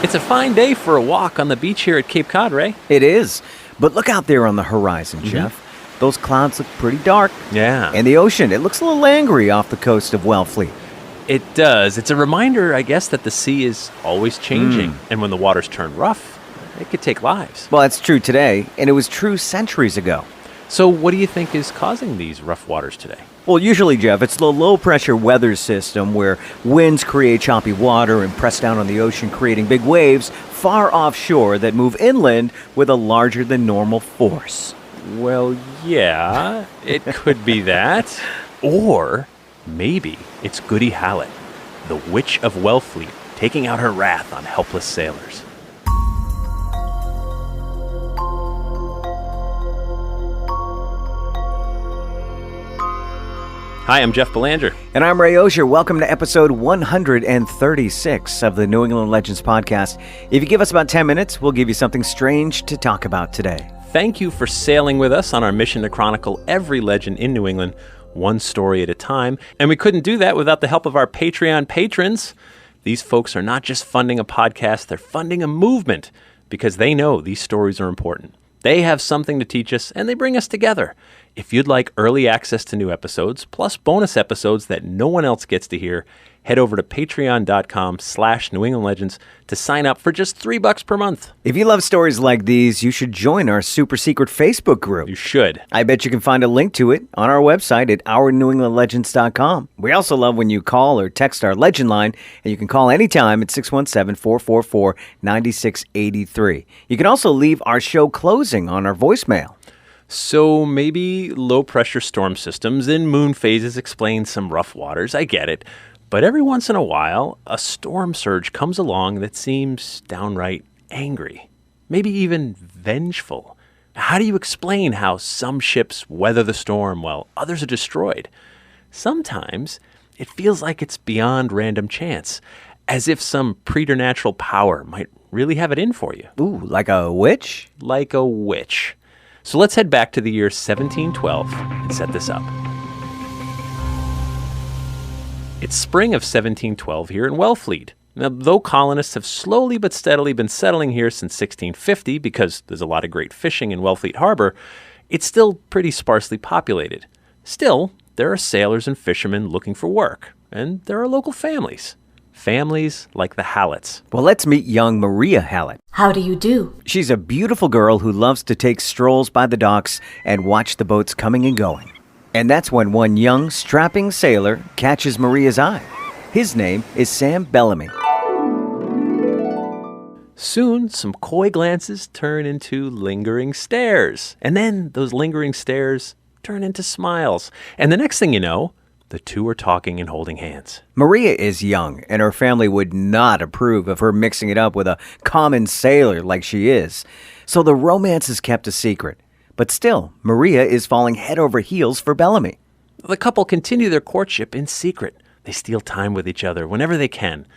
It's a fine day for a walk on the beach here at Cape Cod, Ray. It is. But look out there on the horizon, Jeff. Those clouds look pretty dark. Yeah. And the ocean, it looks a little angry off the coast of Wellfleet. It does. It's a reminder, I guess, that the sea is always changing. And when the waters turn rough, it could take lives. Well, that's true today, and it was true centuries ago. So what do you think is causing these rough waters today? Well, usually, Jeff, it's the low-pressure weather system where winds create choppy water and press down on the ocean, creating big waves far offshore that move inland with a larger-than-normal force. Well, yeah, it could be that. Or maybe it's Goody Hallett, the Witch of Wellfleet, taking out her wrath on helpless sailors. Hi, I'm Jeff Belanger. And I'm Ray Auger. Welcome to episode 136 of the New England Legends podcast. If you give us about 10 minutes, we'll give you something strange to talk about today. Thank you for sailing with us on our mission to chronicle every legend in New England, one story at a time. And we couldn't do that without the help of our Patreon patrons. These folks are not just funding a podcast, they're funding a movement because they know these stories are important. They have something to teach us, and they bring us together. If you'd like early access to new episodes, plus bonus episodes that no one else gets to hear, head over to patreon.com/New England Legends to sign up for just $3 per month. If you love stories like these, you should join our super secret Facebook group. You should. I bet you can find a link to it on our website at ournewenglandlegends.com. We also love when you call or text our legend line, and you can call anytime at 617-444-9683. You can also leave our show closing on our voicemail. So maybe low-pressure storm systems and moon phases explain some rough waters. I get it. But every once in a while, a storm surge comes along that seems downright angry, maybe even vengeful. How do you explain how some ships weather the storm while others are destroyed? Sometimes it feels like it's beyond random chance, as if some preternatural power might really have it in for you. Ooh, like a witch? Like a witch. So let's head back to the year 1712 and set this up. It's spring of 1712 here in Wellfleet. Now, though colonists have slowly but steadily been settling here since 1650 because there's a lot of great fishing in Wellfleet Harbor, it's still pretty sparsely populated. Still, there are sailors and fishermen looking for work, and there are local families. Families like the Halletts. Well, let's meet young Maria Hallett. How do you do? She's a beautiful girl who loves to take strolls by the docks and watch the boats coming and going. And that's when one young, strapping sailor catches Maria's eye. His name is Sam Bellamy. Soon, some coy glances turn into lingering stares. And then those lingering stares turn into smiles. And the next thing you know, the two are talking and holding hands. Maria is young, and her family would not approve of her mixing it up with a common sailor like she is. So the romance is kept a secret. But still, Maria is falling head over heels for Bellamy. The couple continue their courtship in secret. They steal time with each other whenever they can,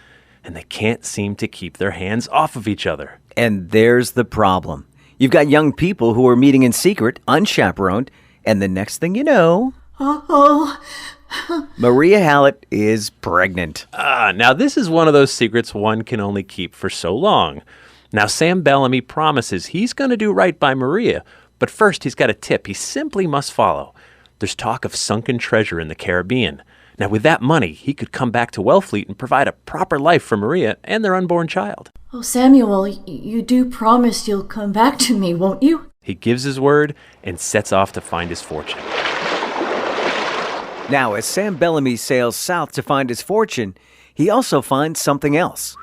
and they can't seem to keep their hands off of each other. And there's the problem. You've got young people who are meeting in secret, unchaperoned, and the next thing you know... Oh, Maria Hallett is pregnant. Now this is one of those secrets one can only keep for so long. Now Sam Bellamy promises he's going to do right by Maria, but first he's got a tip he simply must follow. There's talk of sunken treasure in the Caribbean. Now with that money, he could come back to Wellfleet and provide a proper life for Maria and their unborn child. Oh, Samuel, you do promise you'll come back to me, won't you? He gives his word and sets off to find his fortune. Now, as Sam Bellamy sails south to find his fortune, he also finds something else.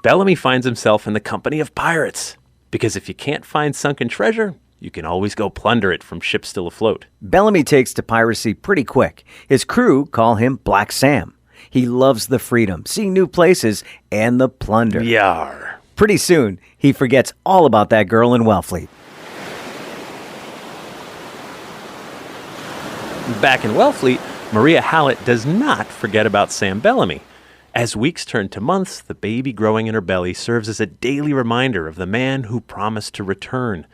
Bellamy finds himself in the company of pirates. Because if you can't find sunken treasure, you can always go plunder it from ships still afloat. Bellamy takes to piracy pretty quick. His crew call him Black Sam. He loves the freedom, seeing new places, and the plunder. Yar. Pretty soon, he forgets all about that girl in Wellfleet. Back in Wellfleet, Maria Hallett does not forget about Sam Bellamy. As weeks turn to months, the baby growing in her belly serves as a daily reminder of the man who promised to return.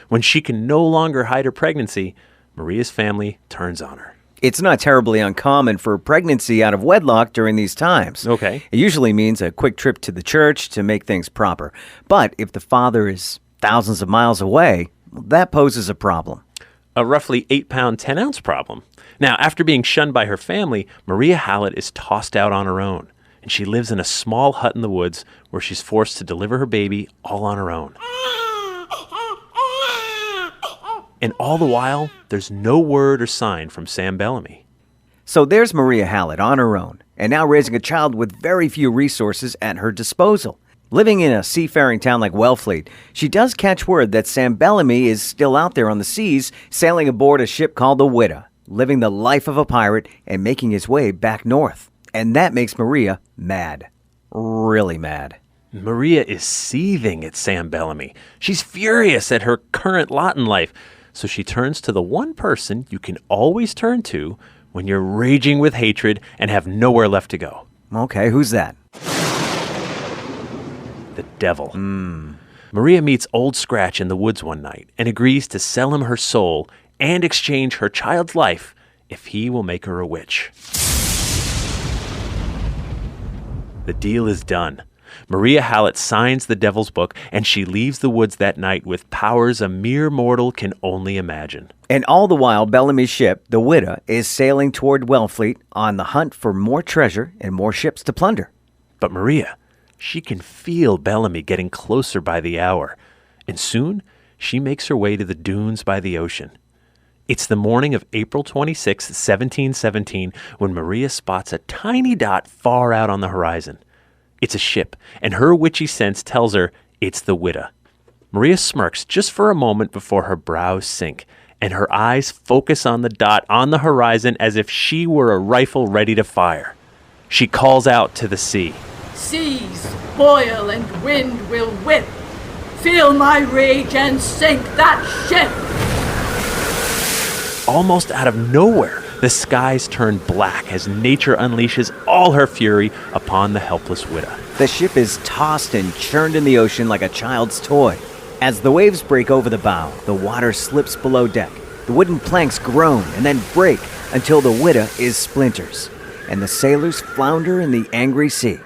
When she can no longer hide her pregnancy, Maria's family turns on her. It's not terribly uncommon for pregnancy out of wedlock during these times. Okay. It usually means a quick trip to the church to make things proper. But if the father is thousands of miles away, that poses a problem. A roughly 8-pound, 10-ounce problem. Now, after being shunned by her family, Maria Hallett is tossed out on her own, and she lives in a small hut in the woods where she's forced to deliver her baby all on her own. And all the while, there's no word or sign from Sam Bellamy. So there's Maria Hallett on her own, and now raising a child with very few resources at her disposal. Living in a seafaring town like Wellfleet, she does catch word that Sam Bellamy is still out there on the seas, sailing aboard a ship called the Whydah, living the life of a pirate and making his way back north. And that makes Maria mad. Really mad. Maria is seething at Sam Bellamy. She's furious at her current lot in life. So she turns to the one person you can always turn to when you're raging with hatred and have nowhere left to go. Okay, who's that? The devil. Maria meets Old Scratch in the woods one night and agrees to sell him her soul and exchange her child's life if he will make her a witch. The deal is done. Maria Hallett signs the devil's book, and she leaves the woods that night with powers a mere mortal can only imagine. And all the while, Bellamy's ship, the Whydah, is sailing toward Wellfleet on the hunt for more treasure and more ships to plunder. But Maria, she can feel Bellamy getting closer by the hour, and soon she makes her way to the dunes by the ocean. It's the morning of April 26, 1717, when Maria spots a tiny dot far out on the horizon. It's a ship, and her witchy sense tells her it's the Whydah. Maria smirks just for a moment before her brows sink, and her eyes focus on the dot on the horizon as if she were a rifle ready to fire. She calls out to the sea. Seas boil and wind will whip. Feel my rage and sink that ship. Almost out of nowhere, the skies turn black as nature unleashes all her fury upon the helpless Whydah. The ship is tossed and churned in the ocean like a child's toy. As the waves break over the bow, the water slips below deck. The wooden planks groan and then break until the Whydah is splinters, and the sailors flounder in the angry sea.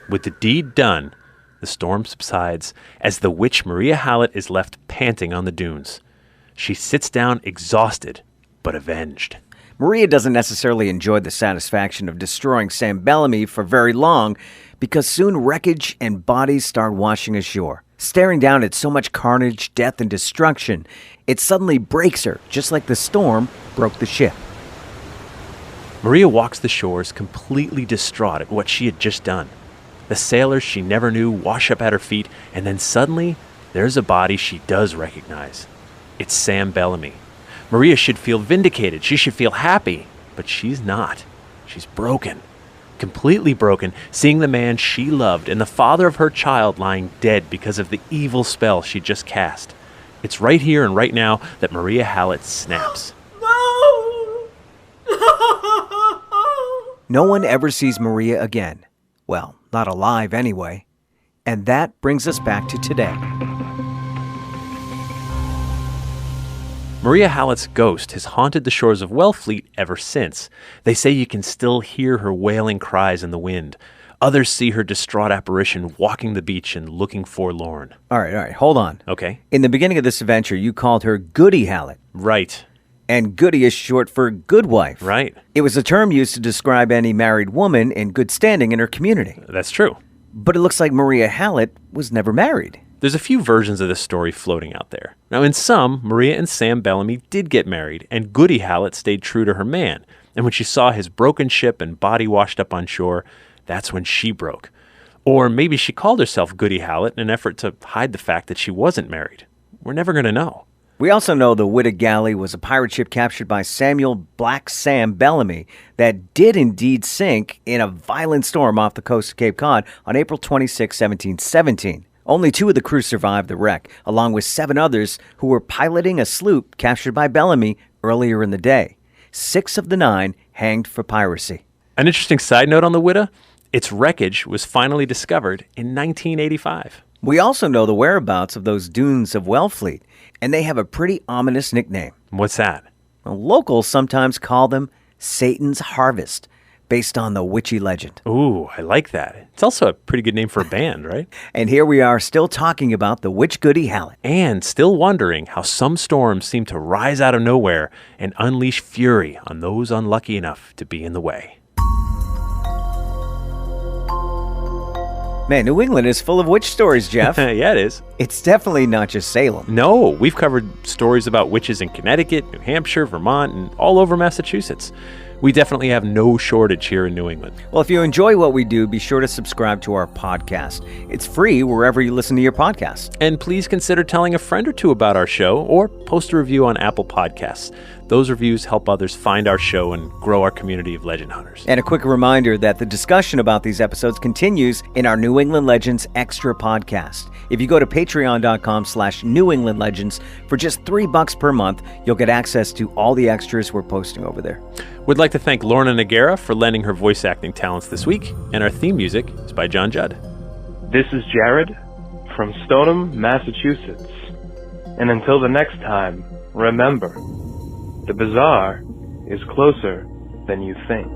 With the deed done, the storm subsides as the witch Maria Hallett is left panting on the dunes. She sits down exhausted, but avenged. Maria doesn't necessarily enjoy the satisfaction of destroying Sam Bellamy for very long, because soon wreckage and bodies start washing ashore. Staring down at so much carnage, death, and destruction, it suddenly breaks her, just like the storm broke the ship. Maria walks the shores completely distraught at what she had just done. The sailors she never knew wash up at her feet, and then suddenly, there's a body she does recognize. It's Sam Bellamy. Maria should feel vindicated. She should feel happy, but she's not. She's broken, completely broken, seeing the man she loved and the father of her child lying dead because of the evil spell she just cast. It's right here and right now that Maria Hallett snaps. No! No one ever sees Maria again. Well, not alive anyway. And that brings us back to today. Maria Hallett's ghost has haunted the shores of Wellfleet ever since. They say you can still hear her wailing cries in the wind. Others see her distraught apparition walking the beach and looking forlorn. All right, hold on. Okay. In the beginning of this adventure, you called her Goody Hallett. Right. And Goody is short for good wife. Right. It was a term used to describe any married woman in good standing in her community. That's true. But it looks like Maria Hallett was never married. There's a few versions of this story floating out there. Now, in some, Maria and Sam Bellamy did get married, and Goody Hallett stayed true to her man. And when she saw his broken ship and body washed up on shore, that's when she broke. Or maybe she called herself Goody Hallett in an effort to hide the fact that she wasn't married. We're never going to know. We also know the Whydah Galley was a pirate ship captured by Samuel Black Sam Bellamy that did indeed sink in a violent storm off the coast of Cape Cod on April 26, 1717. Only 2 of the crew survived the wreck, along with 7 others who were piloting a sloop captured by Bellamy earlier in the day. 6 of the 9 hanged for piracy. An interesting side note on the Whydah, its wreckage was finally discovered in 1985. We also know the whereabouts of those dunes of Wellfleet, and they have a pretty ominous nickname. What's that? Well, locals sometimes call them Satan's Harvest, based on the witchy legend. Ooh, I like that. It's also a pretty good name for a band, right? And here we are still talking about the Witch Goody Hallett. And still wondering how some storms seem to rise out of nowhere and unleash fury on those unlucky enough to be in the way. Man, New England is full of witch stories, Jeff. Yeah, it is. It's definitely not just Salem. No, we've covered stories about witches in Connecticut, New Hampshire, Vermont, and all over Massachusetts. We definitely have no shortage here in New England. Well, if you enjoy what we do, be sure to subscribe to our podcast. It's free wherever you listen to your podcast. And please consider telling a friend or two about our show or post a review on Apple Podcasts. Those reviews help others find our show and grow our community of legend hunters. And a quick reminder that the discussion about these episodes continues in our New England Legends Extra podcast. If you go to patreon.com/New England Legends for just $3 per month, you'll get access to all the extras we're posting over there. We'd like to thank Lorna Nagara for lending her voice acting talents this week, and our theme music is by John Judd. This is Jared from Stoneham, Massachusetts. And until the next time, remember, the bizarre is closer than you think.